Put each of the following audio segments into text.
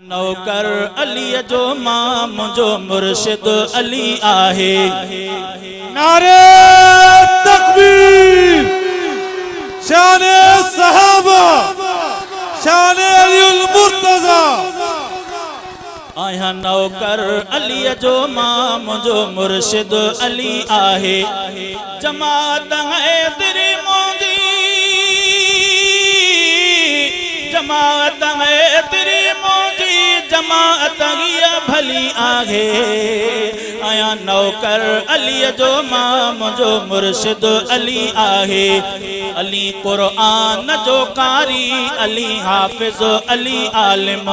नौकर अली जो मां मुझो मुर्शिद अली आहे। नारे तकबीर, शाने सहाबा, शाने अलीउल मुर्तज़ा। आया नौकर अली जो मां मुझो मुर्शिद अली आहे। जमात है तेरी मोदी, जमात है तेरी मोदी, जमात ये भली आहे। आया नौकर अली जो मां मुझो मुर्शिद अली आहे। अली कुरान जो कारी, अली हाफिज अली आलिम।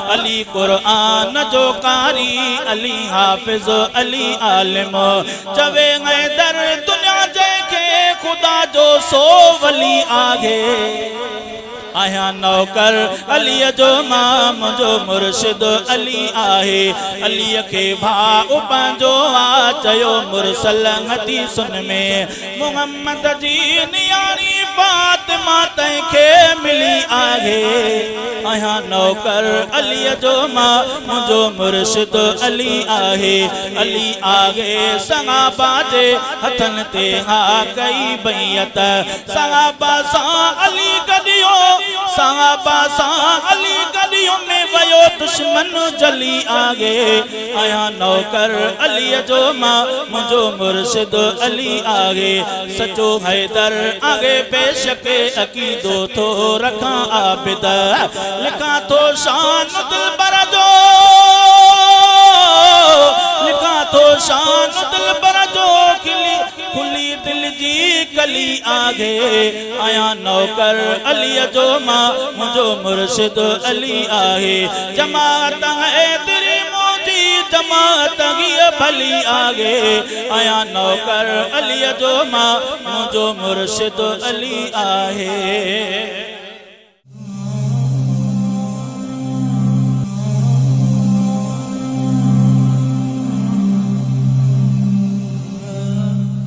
अली कुरान जो कारी, अली हाफिज अली आलिम। चवे दर दुनिया जैके खुदा जो सो वली आहे। आया नौकर अली जो मां मुझो मुर्शिद अली आहे। अली के भाउ पंहिंजो आ चयो मुरसल हदीसुन में मुहम्मद जी नियाणी फातिमा तंहिंखे मिली आहे। आया नौकर अली जो मां मुझो मुर्शिद अली आहे। अली आगे सहाबा जे हथन ते हा कई बैयत। सहाबा सां अली गडियो, सहाबा सां अली गलियों में वयो दुश्मन जली आगे। आया नौकर अली जो मां मुझो मुर्शिद अली आगे। सचो हैदर आगे बेशक अकीदो तो रखा आबिद। लिखा तो शान दिलबर जो, लिखा तो शान दिलबर जो, खुली दिल जी कली आगे। आया नौकर अली जो मां मुझो मुर्शिद अली आहे। जमात है तेरी मोदी, जमात ये भली आगे। आया नौकर अली जो मां मुझो मुर्शिद अली आहे।